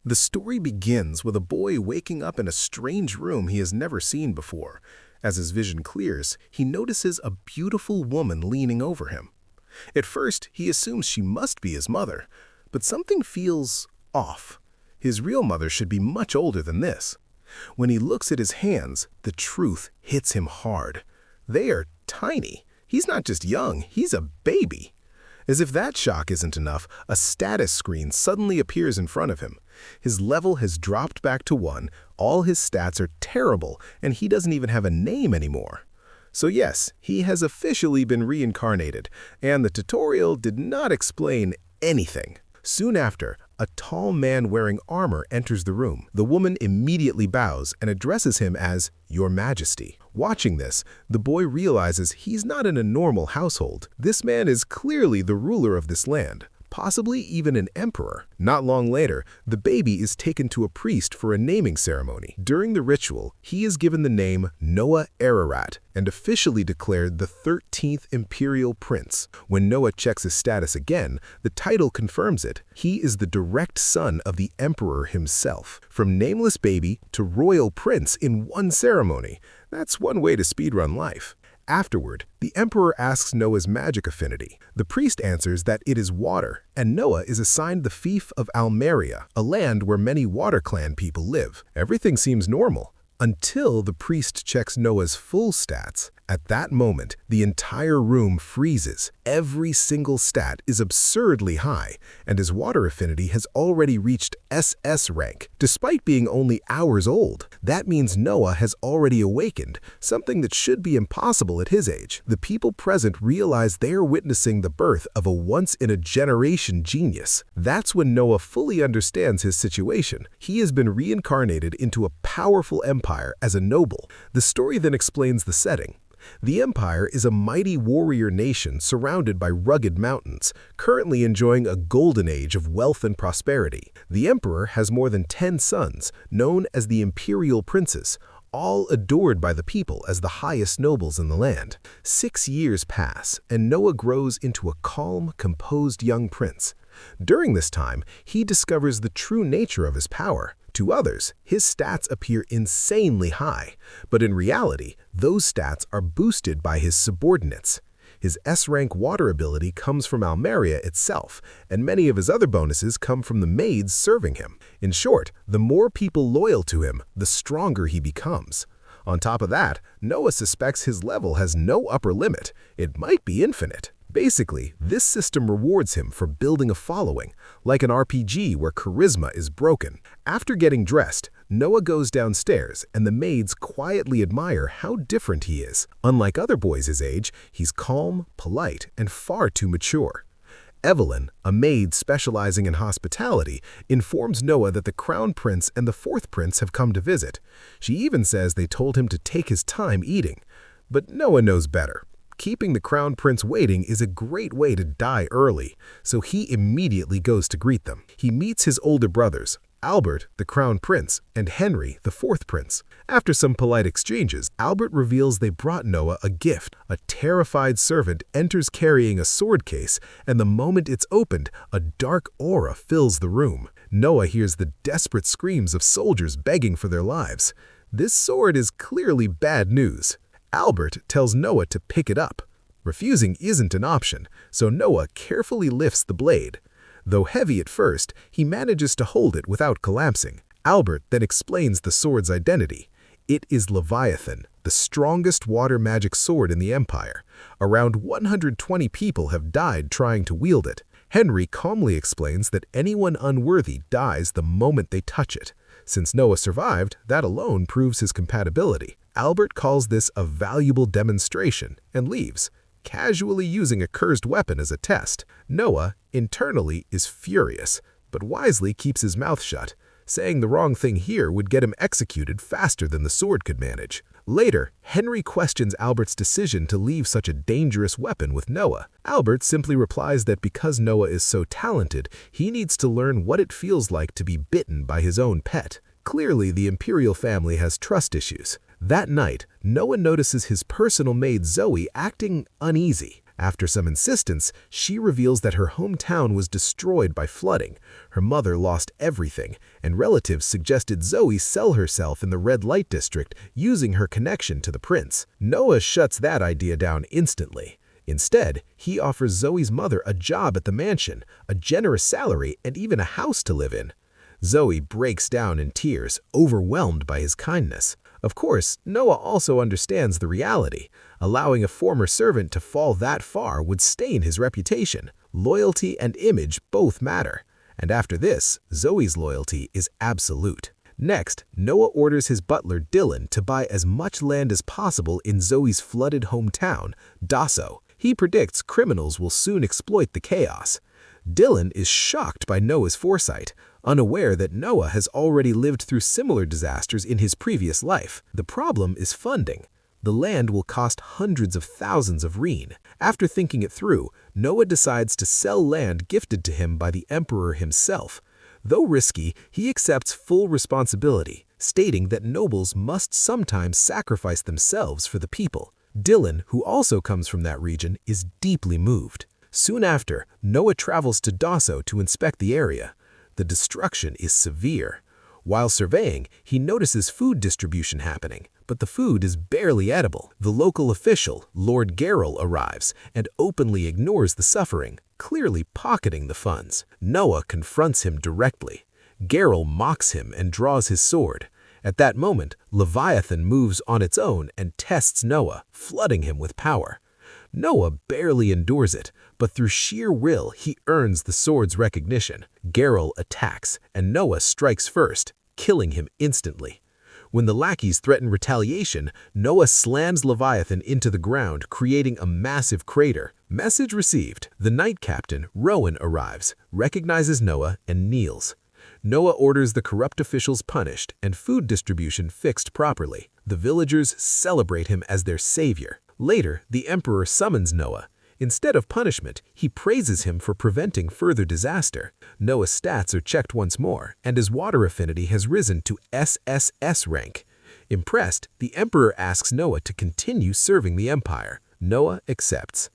The story begins with a boy waking up in a strange room he has never seen before. As his vision clears, he notices a beautiful woman leaning over him. At first, he assumes she must be his mother, but something feels off. His real mother should be much older than this. When he looks at his hands, the truth hits him hard. They are tiny. He's not just young, he's a baby. As if that shock isn't enough, a status screen suddenly appears in front of him. His level has dropped back to 1, all his stats are terrible, and he doesn't even have a name anymore. So yes, he has officially been reincarnated, and the tutorial did not explain anything. Soon after, a tall man wearing armor enters the room. The woman immediately bows and addresses him as Your Majesty. Watching this, the boy realizes he's not in a normal household. This man is clearly the ruler of this land, possibly even an emperor. Not long later, the baby is taken to a priest for a naming ceremony. During the ritual, he is given the name Noah Ararat and officially declared the 13th Imperial Prince. When Noah checks his status again, the title confirms it. He is the direct son of the emperor himself. From nameless baby to royal prince in one ceremony. That's one way to speedrun life. Afterward, the emperor asks Noah's magic affinity. The priest answers that it is water, and Noah is assigned the fief of Almeria, a land where many water clan people live. Everything seems normal, until the priest checks Noah's full stats. At that moment, the entire room freezes. Every single stat is absurdly high, and his water affinity has already reached SS rank, despite being only hours old. That means Noah has already awakened, something that should be impossible at his age. The people present realize they are witnessing the birth of a once-in-a-generation genius. That's when Noah fully understands his situation. He has been reincarnated into a powerful empire as a noble. The story then explains the setting. The Empire is a mighty warrior nation surrounded by rugged mountains, currently enjoying a golden age of wealth and prosperity. The Emperor has more than 10 sons, known as the Imperial Princes, all adored by the people as the highest nobles in the land. 6 years pass, and Noah grows into a calm, composed young prince. During this time, he discovers the true nature of his power. To others, his stats appear insanely high, but in reality, those stats are boosted by his subordinates. His S-rank water ability comes from Almeria itself, and many of his other bonuses come from the maids serving him. In short, the more people loyal to him, the stronger he becomes. On top of that, Noah suspects his level has no upper limit. It might be infinite. Basically, this system rewards him for building a following, like an RPG where charisma is broken. After getting dressed, Noah goes downstairs and the maids quietly admire how different he is. Unlike other boys his age, he's calm, polite, and far too mature. Evelyn, a maid specializing in hospitality, informs Noah that the Crown Prince and the Fourth Prince have come to visit. She even says they told him to take his time eating. But Noah knows better. Keeping the Crown Prince waiting is a great way to die early, so he immediately goes to greet them. He meets his older brothers, Albert, the Crown Prince, and Henry, the Fourth Prince. After some polite exchanges, Albert reveals they brought Noah a gift. A terrified servant enters carrying a sword case, and the moment it's opened, a dark aura fills the room. Noah hears the desperate screams of soldiers begging for their lives. This sword is clearly bad news. Albert tells Noah to pick it up. Refusing isn't an option, so Noah carefully lifts the blade. Though heavy at first, he manages to hold it without collapsing. Albert then explains the sword's identity. It is Leviathan, the strongest water magic sword in the Empire. Around 120 people have died trying to wield it. Henry calmly explains that anyone unworthy dies the moment they touch it. Since Noah survived, that alone proves his compatibility. Albert calls this a valuable demonstration and leaves, casually using a cursed weapon as a test. Noah, internally, is furious, but wisely keeps his mouth shut. Saying the wrong thing here would get him executed faster than the sword could manage. Later, Henry questions Albert's decision to leave such a dangerous weapon with Noah. Albert simply replies that because Noah is so talented, he needs to learn what it feels like to be bitten by his own pet. Clearly, the Imperial family has trust issues. That night, Noah notices his personal maid Zoe acting uneasy. After some insistence, she reveals that her hometown was destroyed by flooding, her mother lost everything, and relatives suggested Zoe sell herself in the red light district using her connection to the prince. Noah shuts that idea down instantly. Instead, he offers Zoe's mother a job at the mansion, a generous salary, and even a house to live in. Zoe breaks down in tears, overwhelmed by his kindness. Of course, Noah also understands the reality. Allowing a former servant to fall that far would stain his reputation. Loyalty and image both matter. And after this, Zoe's loyalty is absolute. Next, Noah orders his butler Dylan to buy as much land as possible in Zoe's flooded hometown, Dasso. He predicts criminals will soon exploit the chaos. Dylan is shocked by Noah's foresight, unaware that Noah has already lived through similar disasters in his previous life. The problem is funding. The land will cost hundreds of thousands of reen. After thinking it through, Noah decides to sell land gifted to him by the emperor himself. Though risky, he accepts full responsibility, stating that nobles must sometimes sacrifice themselves for the people. Dylan, who also comes from that region, is deeply moved. Soon after, Noah travels to Dasso to inspect the area. The destruction is severe. While surveying, he notices food distribution happening, but the food is barely edible. The local official, Lord Geralt, arrives and openly ignores the suffering, clearly pocketing the funds. Noah confronts him directly. Geralt mocks him and draws his sword. At that moment, Leviathan moves on its own and tests Noah, flooding him with power. Noah barely endures it, but through sheer will he earns the sword's recognition. Geralt attacks, and Noah strikes first, killing him instantly. When the lackeys threaten retaliation, Noah slams Leviathan into the ground, creating a massive crater. Message received. The night captain, Rowan, arrives, recognizes Noah, and kneels. Noah orders the corrupt officials punished and food distribution fixed properly. The villagers celebrate him as their savior. Later, the emperor summons Noah. Instead of punishment, he praises him for preventing further disaster. Noah's stats are checked once more, and his water affinity has risen to SSS rank. Impressed, the emperor asks Noah to continue serving the empire. Noah accepts.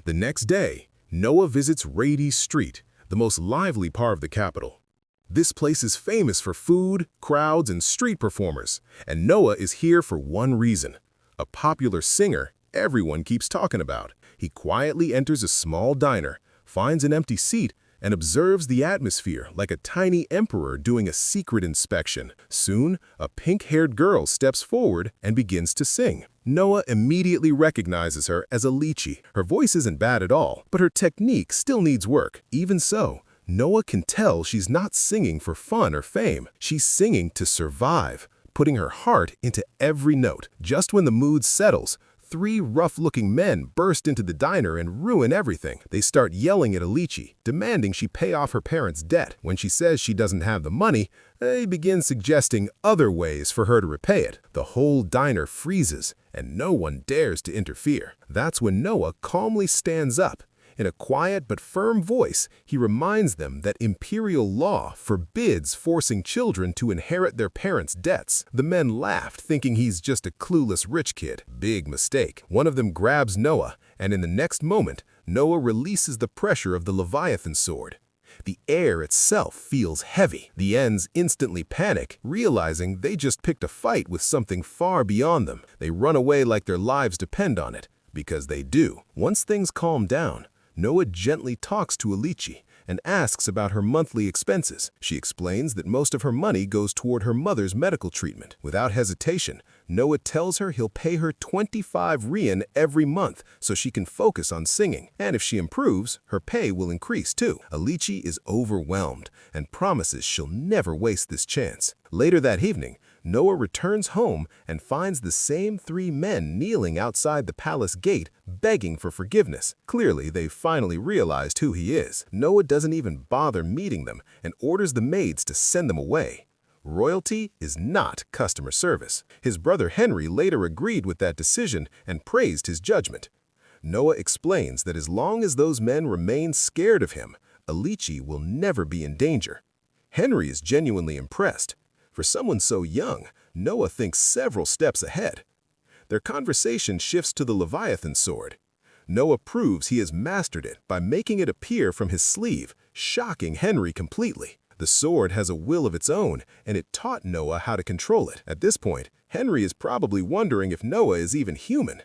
The next day, Noah visits Rady Street, the most lively part of the capital. This place is famous for food, crowds, and street performers, and Noah is here for one reason: a popular singer everyone keeps talking about. He quietly enters a small diner, finds an empty seat, and observes the atmosphere like a tiny emperor doing a secret inspection. Soon, a pink-haired girl steps forward and begins to sing. Noah immediately recognizes her as Alici. Her voice isn't bad at all, but her technique still needs work. Even so, Noah can tell she's not singing for fun or fame. She's singing to survive, putting her heart into every note. Just when the mood settles, three rough-looking men burst into the diner and ruin everything. They start yelling at Alici, demanding she pay off her parents' debt. When she says she doesn't have the money, they begin suggesting other ways for her to repay it. The whole diner freezes, and no one dares to interfere. That's when Noah calmly stands up. In a quiet but firm voice, he reminds them that imperial law forbids forcing children to inherit their parents' debts. The men laughed, thinking he's just a clueless rich kid. Big mistake. One of them grabs Noah, and in the next moment, Noah releases the pressure of the Leviathan sword. The air itself feels heavy. The ends instantly panic, realizing they just picked a fight with something far beyond them. They run away like their lives depend on it, because they do. Once things calm down, Noah gently talks to Alici and asks about her monthly expenses. She explains that most of her money goes toward her mother's medical treatment. Without hesitation, Noah tells her he'll pay her 25 rian every month so she can focus on singing. And if she improves, her pay will increase too. Alici is overwhelmed and promises she'll never waste this chance. Later that evening, Noah returns home and finds the same three men kneeling outside the palace gate, begging for forgiveness. Clearly, they've finally realized who he is. Noah doesn't even bother meeting them and orders the maids to send them away. Royalty is not customer service. His brother Henry later agreed with that decision and praised his judgment. Noah explains that as long as those men remain scared of him, Alici will never be in danger. Henry is genuinely impressed. For someone so young, Noah thinks several steps ahead. Their conversation shifts to the Leviathan sword. Noah proves he has mastered it by making it appear from his sleeve, shocking Henry completely. The sword has a will of its own, and it taught Noah how to control it. At this point, Henry is probably wondering if Noah is even human.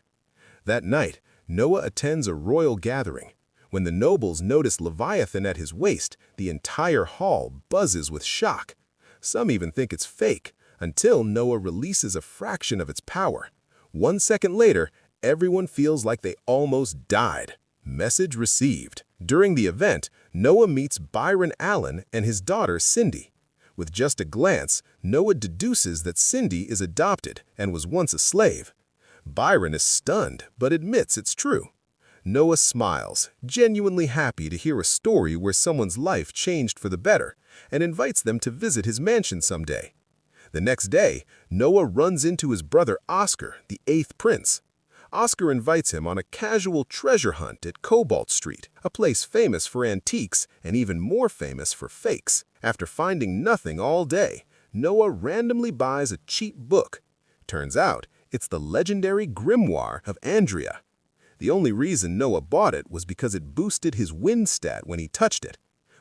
That night, Noah attends a royal gathering. When the nobles notice Leviathan at his waist, the entire hall buzzes with shock. Some even think it's fake, until Noah releases a fraction of its power. 1 second later, everyone feels like they almost died. Message received. During the event, Noah meets Byron Allen and his daughter Cindy. With just a glance, Noah deduces that Cindy is adopted and was once a slave. Byron is stunned, but admits it's true. Noah smiles, genuinely happy to hear a story where someone's life changed for the better, and invites them to visit his mansion someday. The next day, Noah runs into his brother Oscar, the 8th prince. Oscar invites him on a casual treasure hunt at Cobalt Street, a place famous for antiques and even more famous for fakes. After finding nothing all day, Noah randomly buys a cheap book. Turns out, it's the legendary Grimoire of Andrea. The only reason Noah bought it was because it boosted his wind stat when he touched it.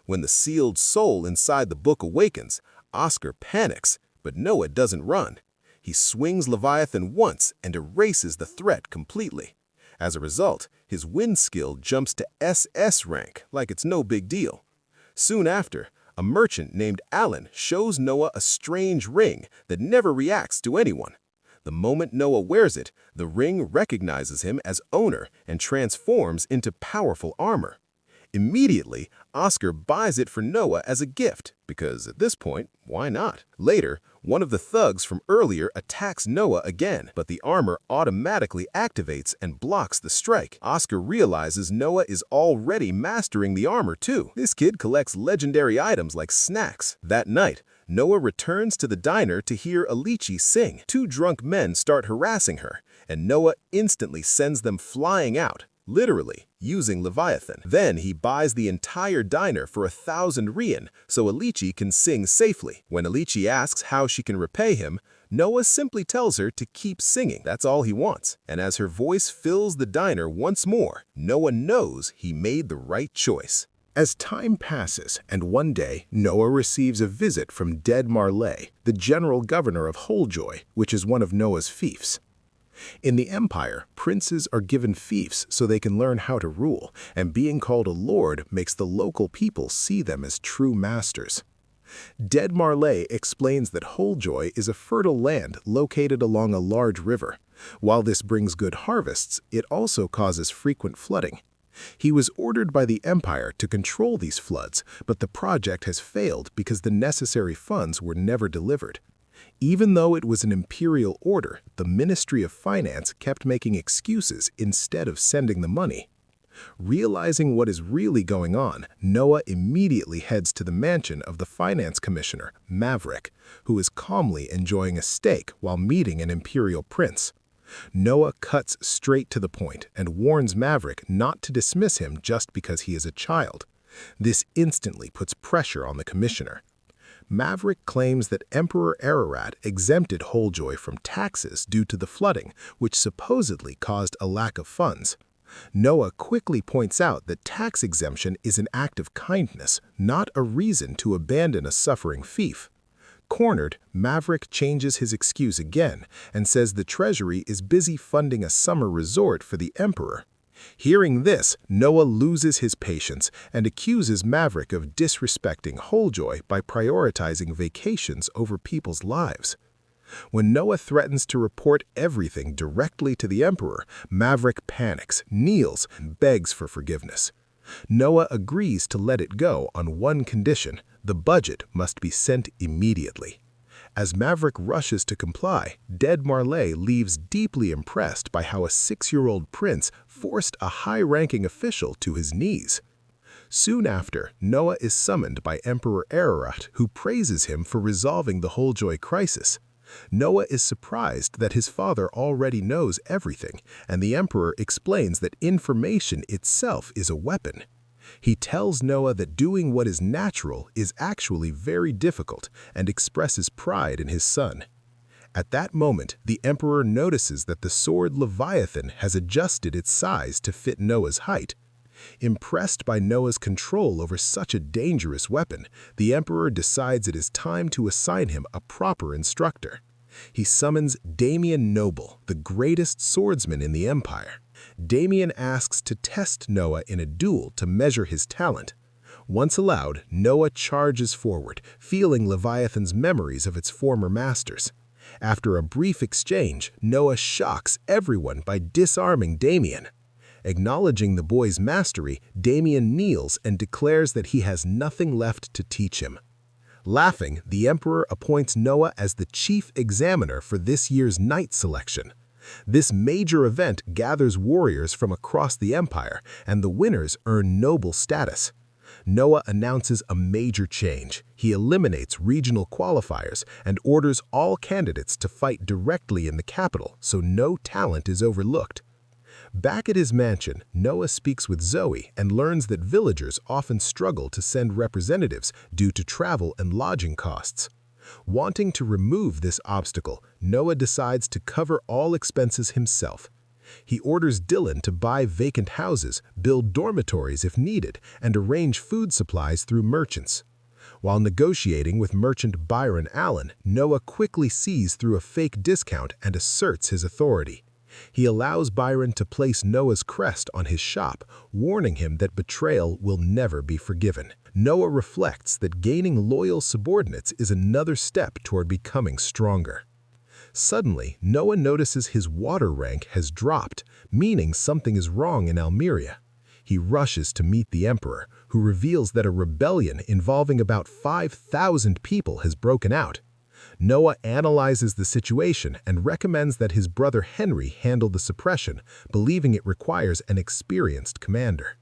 When the sealed soul inside the book awakens, Oscar panics, but Noah doesn't run. He swings Leviathan once and erases the threat completely. As a result, his wind skill jumps to SS rank like it's no big deal. Soon after, a merchant named Allen shows Noah a strange ring that never reacts to anyone. The moment Noah wears it, the ring recognizes him as owner and transforms into powerful armor. Immediately, Oscar buys it for Noah as a gift, because at this point, why not? Later, one of the thugs from earlier attacks Noah again, but the armor automatically activates and blocks the strike. Oscar realizes Noah is already mastering the armor too. This kid collects legendary items like snacks. That night, Noah returns to the diner to hear Alici sing. 2 drunk men start harassing her, and Noah instantly sends them flying out, literally, using Leviathan. Then he buys the entire diner for 1,000 rian so Alici can sing safely. When Alici asks how she can repay him, Noah simply tells her to keep singing. That's all he wants. And as her voice fills the diner once more, Noah knows he made the right choice. As time passes, and one day, Noah receives a visit from Dead Marley, the general governor of Holejoy, which is one of Noah's fiefs. In the Empire, princes are given fiefs so they can learn how to rule, and being called a lord makes the local people see them as true masters. Dead Marley explains that Holejoy is a fertile land located along a large river. While this brings good harvests, it also causes frequent flooding. He was ordered by the Empire to control these floods, but the project has failed because the necessary funds were never delivered. Even though it was an imperial order, the Ministry of Finance kept making excuses instead of sending the money. Realizing what is really going on, Noah immediately heads to the mansion of the finance commissioner, Maverick, who is calmly enjoying a steak while meeting an imperial prince. Noah cuts straight to the point and warns Maverick not to dismiss him just because he is a child. This instantly puts pressure on the commissioner. Maverick claims that Emperor Ararat exempted Holejoy from taxes due to the flooding, which supposedly caused a lack of funds. Noah quickly points out that tax exemption is an act of kindness, not a reason to abandon a suffering fief. Cornered, Maverick changes his excuse again and says the treasury is busy funding a summer resort for the emperor. Hearing this, Noah loses his patience and accuses Maverick of disrespecting Holejoy by prioritizing vacations over people's lives. When Noah threatens to report everything directly to the emperor, Maverick panics, kneels, and begs for forgiveness. Noah agrees to let it go on one condition: the budget must be sent immediately. As Maverick rushes to comply, Dead Marley leaves deeply impressed by how a 6-year-old prince forced a high-ranking official to his knees. Soon after, Noah is summoned by Emperor Ararat, who praises him for resolving the Holejoy crisis. Noah is surprised that his father already knows everything, and the emperor explains that information itself is a weapon. He tells Noah that doing what is natural is actually very difficult and expresses pride in his son. At that moment, the Emperor notices that the sword Leviathan has adjusted its size to fit Noah's height. Impressed by Noah's control over such a dangerous weapon, the Emperor decides it is time to assign him a proper instructor. He summons Damian Noble, the greatest swordsman in the Empire. Damian asks to test Noah in a duel to measure his talent. Once allowed, Noah charges forward, feeling Leviathan's memories of its former masters. After a brief exchange, Noah shocks everyone by disarming Damian. Acknowledging the boy's mastery, Damian kneels and declares that he has nothing left to teach him. Laughing, the Emperor appoints Noah as the chief examiner for this year's knight selection. This major event gathers warriors from across the empire, and the winners earn noble status. Noah announces a major change. He eliminates regional qualifiers and orders all candidates to fight directly in the capital so no talent is overlooked. Back at his mansion, Noah speaks with Zoe and learns that villagers often struggle to send representatives due to travel and lodging costs. Wanting to remove this obstacle, Noah decides to cover all expenses himself. He orders Dylan to buy vacant houses, build dormitories if needed, and arrange food supplies through merchants. While negotiating with merchant Byron Allen, Noah quickly sees through a fake discount and asserts his authority. He allows Byron to place Noah's crest on his shop, warning him that betrayal will never be forgiven. Noah reflects that gaining loyal subordinates is another step toward becoming stronger. Suddenly, Noah notices his water rank has dropped, meaning something is wrong in Almeria. He rushes to meet the Emperor, who reveals that a rebellion involving about 5,000 people has broken out. Noah analyzes the situation and recommends that his brother Henry handle the suppression, believing it requires an experienced commander.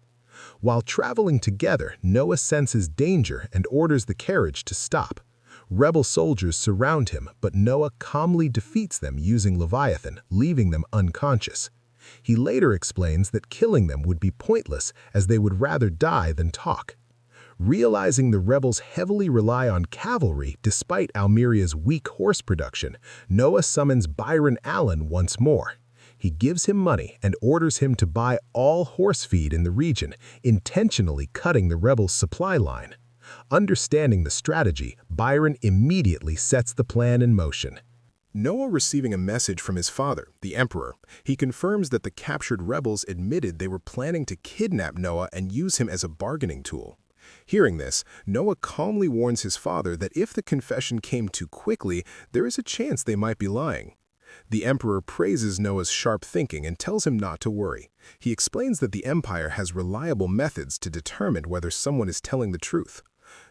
While traveling together, Noah senses danger and orders the carriage to stop. Rebel soldiers surround him, but Noah calmly defeats them using Leviathan, leaving them unconscious. He later explains that killing them would be pointless, as they would rather die than talk. Realizing the rebels heavily rely on cavalry despite Almeria's weak horse production, Noah summons Byron Allen once more. He gives him money and orders him to buy all horse feed in the region, intentionally cutting the rebels' supply line. Understanding the strategy, Byron immediately sets the plan in motion. Noah receiving a message from his father, the Emperor, he confirms that the captured rebels admitted they were planning to kidnap Noah and use him as a bargaining tool. Hearing this, Noah calmly warns his father that if the confession came too quickly, there is a chance they might be lying. The Emperor praises Noah's sharp thinking and tells him not to worry. He explains that the Empire has reliable methods to determine whether someone is telling the truth.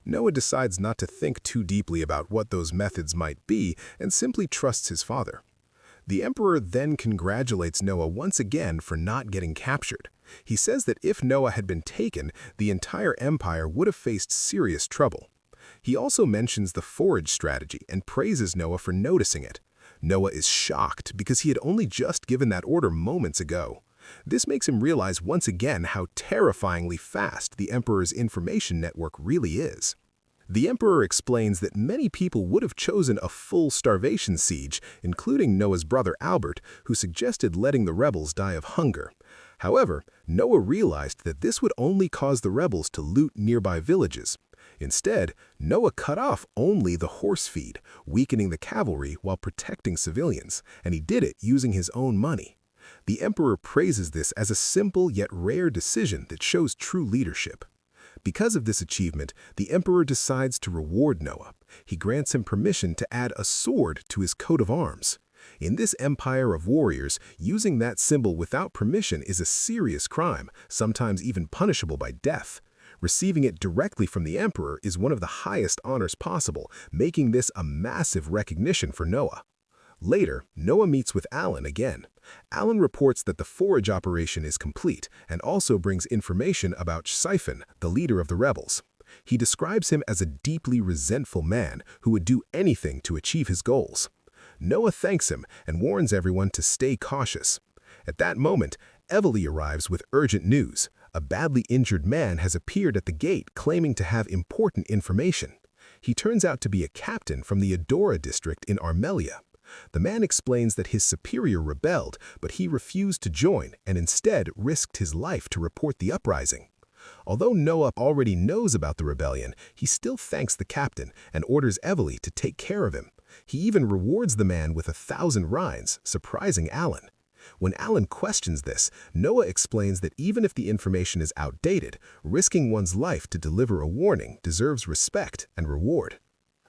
Noah decides not to think too deeply about what those methods might be and simply trusts his father. The Emperor then congratulates Noah once again for not getting captured. He says that if Noah had been taken, the entire empire would have faced serious trouble. He also mentions the forage strategy and praises Noah for noticing it. Noah is shocked because he had only just given that order moments ago. This makes him realize once again how terrifyingly fast the Emperor's information network really is. The Emperor explains that many people would have chosen a full starvation siege, including Noah's brother Albert, who suggested letting the rebels die of hunger. However, Noah realized that this would only cause the rebels to loot nearby villages. Instead, Noah cut off only the horse feed, weakening the cavalry while protecting civilians, and he did it using his own money. The Emperor praises this as a simple yet rare decision that shows true leadership. Because of this achievement, the Emperor decides to reward Noah. He grants him permission to add a sword to his coat of arms. In this empire of warriors, using that symbol without permission is a serious crime, sometimes even punishable by death. Receiving it directly from the Emperor is one of the highest honors possible, making this a massive recognition for Noah. Later, Noah meets with Allen again. Allen reports that the forage operation is complete and also brings information about Siphon, the leader of the rebels. He describes him as a deeply resentful man who would do anything to achieve his goals. Noah thanks him and warns everyone to stay cautious. At that moment, Evely arrives with urgent news. A badly injured man has appeared at the gate claiming to have important information. He turns out to be a captain from the Adora district in Armelia. The man explains that his superior rebelled, but he refused to join and instead risked his life to report the uprising. Although Noah already knows about the rebellion, he still thanks the captain and orders Evely to take care of him. He even rewards the man with 1,000 rhines, surprising Alan. When Alan questions this, Noah explains that even if the information is outdated, risking one's life to deliver a warning deserves respect and reward.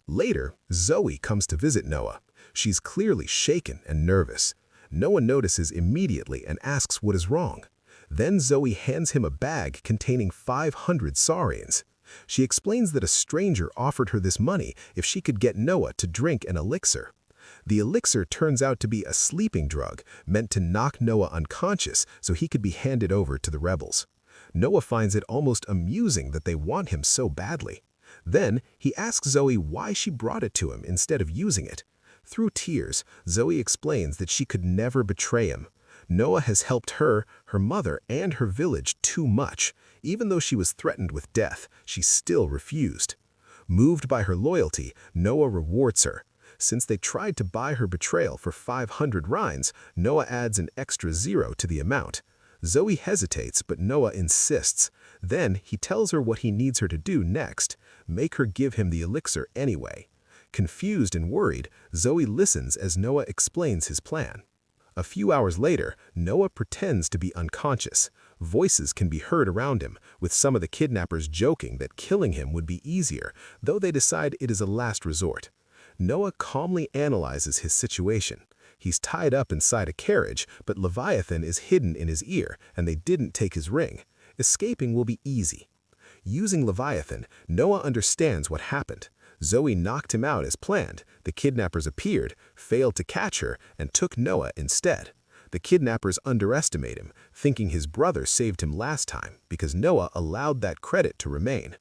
Later, Zoe comes to visit Noah. She's clearly shaken and nervous. Noah notices immediately and asks what is wrong. Then Zoe hands him a bag containing 500 saurians. She explains that a stranger offered her this money if she could get Noah to drink an elixir. The elixir turns out to be a sleeping drug meant to knock Noah unconscious so he could be handed over to the rebels. Noah finds it almost amusing that they want him so badly. Then, he asks Zoe why she brought it to him instead of using it. Through tears, Zoe explains that she could never betray him. Noah has helped her, her mother, and her village too much. Even though she was threatened with death, she still refused. Moved by her loyalty, Noah rewards her. Since they tried to buy her betrayal for 500 rhines, Noah adds an extra 0 to the amount. Zoe hesitates, but Noah insists. Then he tells her what he needs her to do next, make her give him the elixir anyway. Confused and worried, Zoe listens as Noah explains his plan. A few hours later, Noah pretends to be unconscious. Voices can be heard around him, with some of the kidnappers joking that killing him would be easier, though they decide it is a last resort. Noah calmly analyzes his situation. He's tied up inside a carriage, but Leviathan is hidden in his ear, and they didn't take his ring. Escaping will be easy. Using Leviathan, Noah understands what happened. Zoe knocked him out as planned. The kidnappers appeared, failed to catch her, and took Noah instead. The kidnappers underestimate him, thinking his brother saved him last time because Noah allowed that credit to remain.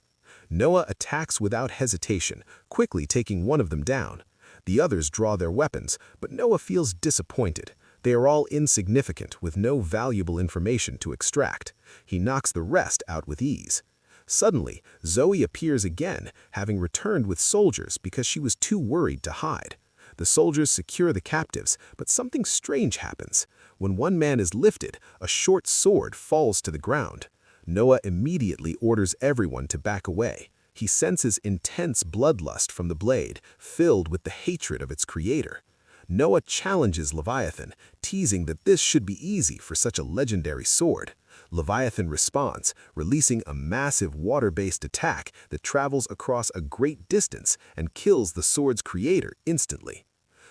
Noah attacks without hesitation, quickly taking one of them down. The others draw their weapons, but Noah feels disappointed. They are all insignificant, with no valuable information to extract. He knocks the rest out with ease. Suddenly, Zoe appears again, having returned with soldiers because she was too worried to hide. The soldiers secure the captives, but something strange happens. When one man is lifted, a short sword falls to the ground. Noah immediately orders everyone to back away. He senses intense bloodlust from the blade, filled with the hatred of its creator. Noah challenges Leviathan, teasing that this should be easy for such a legendary sword. Leviathan responds, releasing a massive water-based attack that travels across a great distance and kills the sword's creator instantly.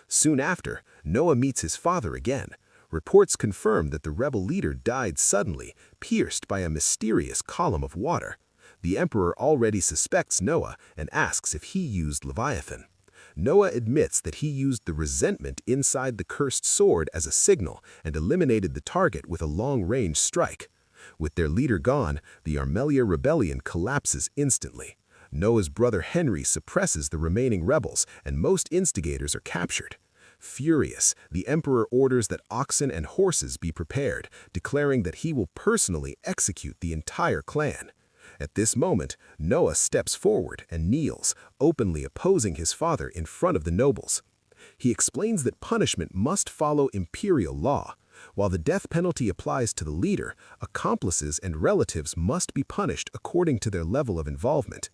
Soon after, Noah meets his father again. Reports confirm that the rebel leader died suddenly, pierced by a mysterious column of water. The emperor already suspects Noah and asks if he used Leviathan. Noah admits that he used the resentment inside the cursed sword as a signal and eliminated the target with a long-range strike. With their leader gone, the Armelia rebellion collapses instantly. Noah's brother Henry suppresses the remaining rebels, and most instigators are captured. Furious, the emperor orders that oxen and horses be prepared, declaring that he will personally execute the entire clan. At this moment, Noah steps forward and kneels, openly opposing his father in front of the nobles. He explains that punishment must follow imperial law. While the death penalty applies to the leader, accomplices and relatives must be punished according to their level of involvement.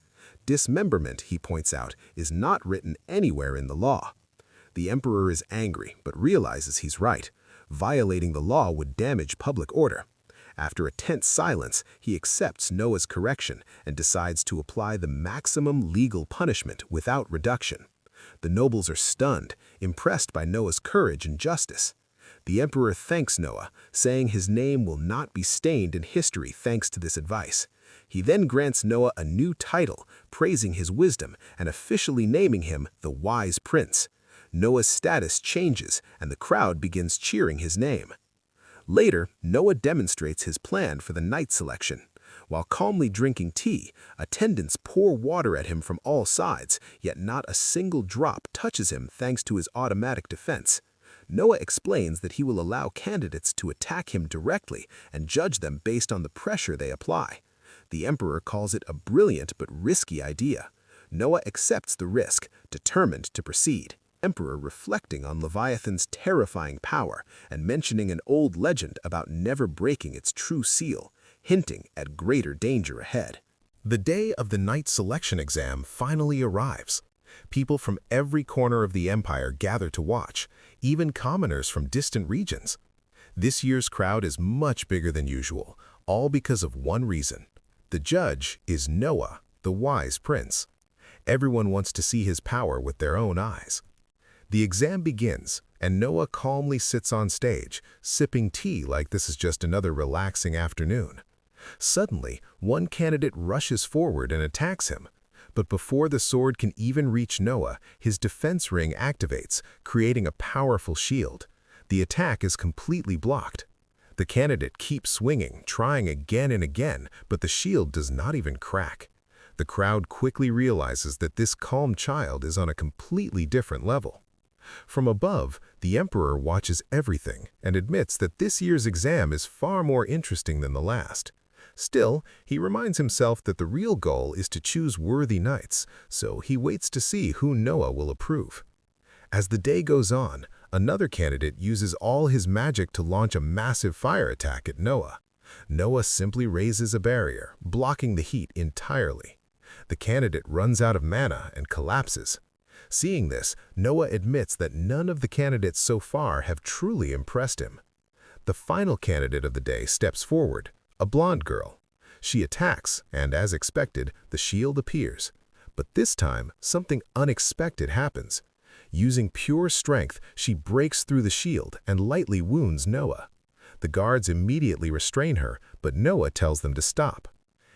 Dismemberment, he points out, is not written anywhere in the law. The emperor is angry, but realizes he's right. Violating the law would damage public order. After a tense silence, he accepts Noah's correction and decides to apply the maximum legal punishment without reduction. The nobles are stunned, impressed by Noah's courage and justice. The emperor thanks Noah, saying his name will not be stained in history thanks to this advice. He then grants Noah a new title, praising his wisdom and officially naming him the Wise Prince. Noah's status changes, and the crowd begins cheering his name. Later, Noah demonstrates his plan for the night selection. While calmly drinking tea, attendants pour water at him from all sides, yet not a single drop touches him thanks to his automatic defense. Noah explains that he will allow candidates to attack him directly and judge them based on the pressure they apply. The emperor calls it a brilliant but risky idea. Noah accepts the risk, determined to proceed. Emperor reflecting on Leviathan's terrifying power and mentioning an old legend about never breaking its true seal, hinting at greater danger ahead. The day of the night selection exam finally arrives. People from every corner of the empire gather to watch, even commoners from distant regions. This year's crowd is much bigger than usual, all because of one reason. The judge is Noah, the wise prince. Everyone wants to see his power with their own eyes. The exam begins, and Noah calmly sits on stage, sipping tea like this is just another relaxing afternoon. Suddenly, one candidate rushes forward and attacks him. But before the sword can even reach Noah, his defense ring activates, creating a powerful shield. The attack is completely blocked. The candidate keeps swinging, trying again and again, but the shield does not even crack. The crowd quickly realizes that this calm child is on a completely different level. From above, the emperor watches everything and admits that this year's exam is far more interesting than the last. Still, he reminds himself that the real goal is to choose worthy knights, so he waits to see who Noah will approve. As the day goes on, another candidate uses all his magic to launch a massive fire attack at Noah. Noah simply raises a barrier, blocking the heat entirely. The candidate runs out of mana and collapses. Seeing this, Noah admits that none of the candidates so far have truly impressed him. The final candidate of the day steps forward, a blonde girl. She attacks, and as expected, the shield appears. But this time, something unexpected happens. Using pure strength, she breaks through the shield and lightly wounds Noah. The guards immediately restrain her, but Noah tells them to stop.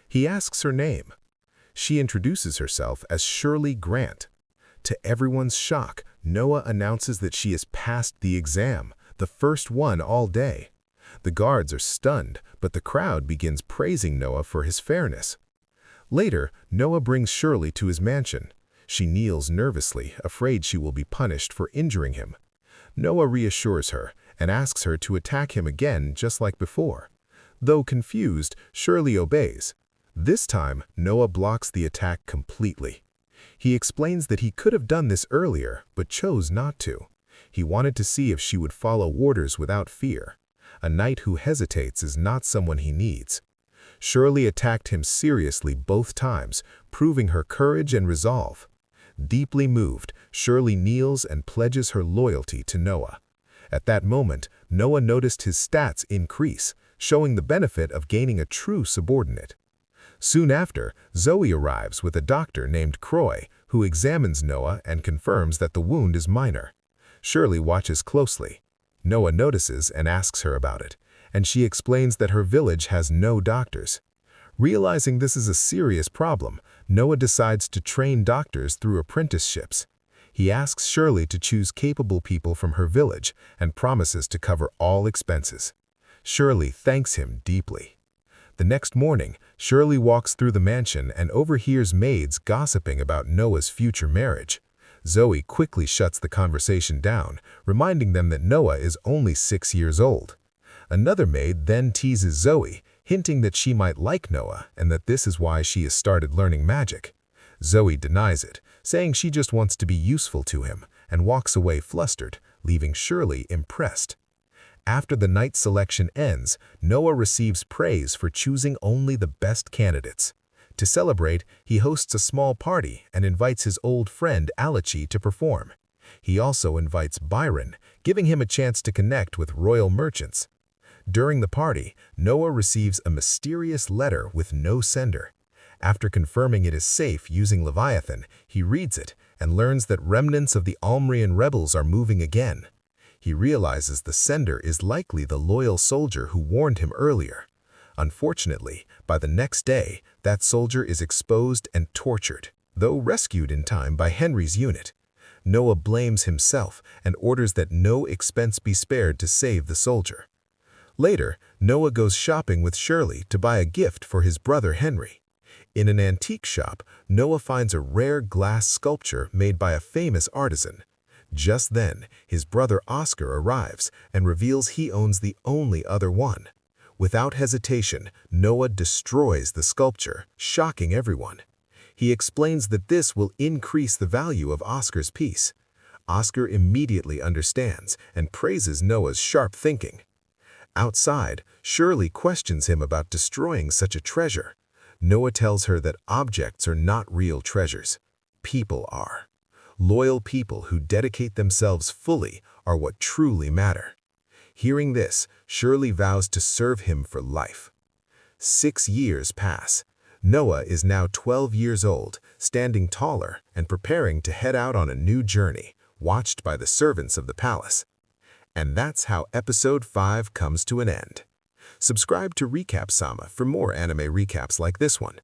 He asks her name. She introduces herself as Shirley Grant. To everyone's shock, Noah announces that she has passed the exam, the first one all day. The guards are stunned, but the crowd begins praising Noah for his fairness. Later, Noah brings Shirley to his mansion. She kneels nervously, afraid she will be punished for injuring him. Noah reassures her and asks her to attack him again just like before. Though confused, Shirley obeys. This time, Noah blocks the attack completely. He explains that he could have done this earlier, but chose not to. He wanted to see if she would follow orders without fear. A knight who hesitates is not someone he needs. Shirley attacked him seriously both times, proving her courage and resolve. Deeply moved, Shirley kneels and pledges her loyalty to Noah. At that moment, Noah noticed his stats increase, showing the benefit of gaining a true subordinate. Soon after, Zoe arrives with a doctor named Croy, who examines Noah and confirms that the wound is minor. Shirley watches closely. Noah notices and asks her about it, and she explains that her village has no doctors. Realizing this is a serious problem, Noah decides to train doctors through apprenticeships. He asks Shirley to choose capable people from her village and promises to cover all expenses. Shirley thanks him deeply. The next morning, Shirley walks through the mansion and overhears maids gossiping about Noah's future marriage. Zoe quickly shuts the conversation down, reminding them that Noah is only 6 years old. Another maid then teases Zoe, hinting that she might like Noah and that this is why she has started learning magic. Zoe denies it, saying she just wants to be useful to him, and walks away flustered, leaving Shirley impressed. After the night selection ends, Noah receives praise for choosing only the best candidates. To celebrate, he hosts a small party and invites his old friend Alachi to perform. He also invites Byron, giving him a chance to connect with royal merchants. During the party, Noah receives a mysterious letter with no sender. After confirming it is safe using Leviathan, he reads it and learns that remnants of the Almrian rebels are moving again. He realizes the sender is likely the loyal soldier who warned him earlier. Unfortunately, by the next day, that soldier is exposed and tortured, though rescued in time by Henry's unit. Noah blames himself and orders that no expense be spared to save the soldier. Later, Noah goes shopping with Shirley to buy a gift for his brother Henry. In an antique shop, Noah finds a rare glass sculpture made by a famous artisan. Just then, his brother Oscar arrives and reveals he owns the only other one. Without hesitation, Noah destroys the sculpture, shocking everyone. He explains that this will increase the value of Oscar's piece. Oscar immediately understands and praises Noah's sharp thinking. Outside, Shirley questions him about destroying such a treasure. Noah tells her that objects are not real treasures. People are. Loyal people who dedicate themselves fully are what truly matter. Hearing this, Shirley vows to serve him for life. 6 years pass. Noah is now 12 years old, standing taller and preparing to head out on a new journey, watched by the servants of the palace. And that's how episode 5 comes to an end. Subscribe to Recap Sama for more anime recaps like this one.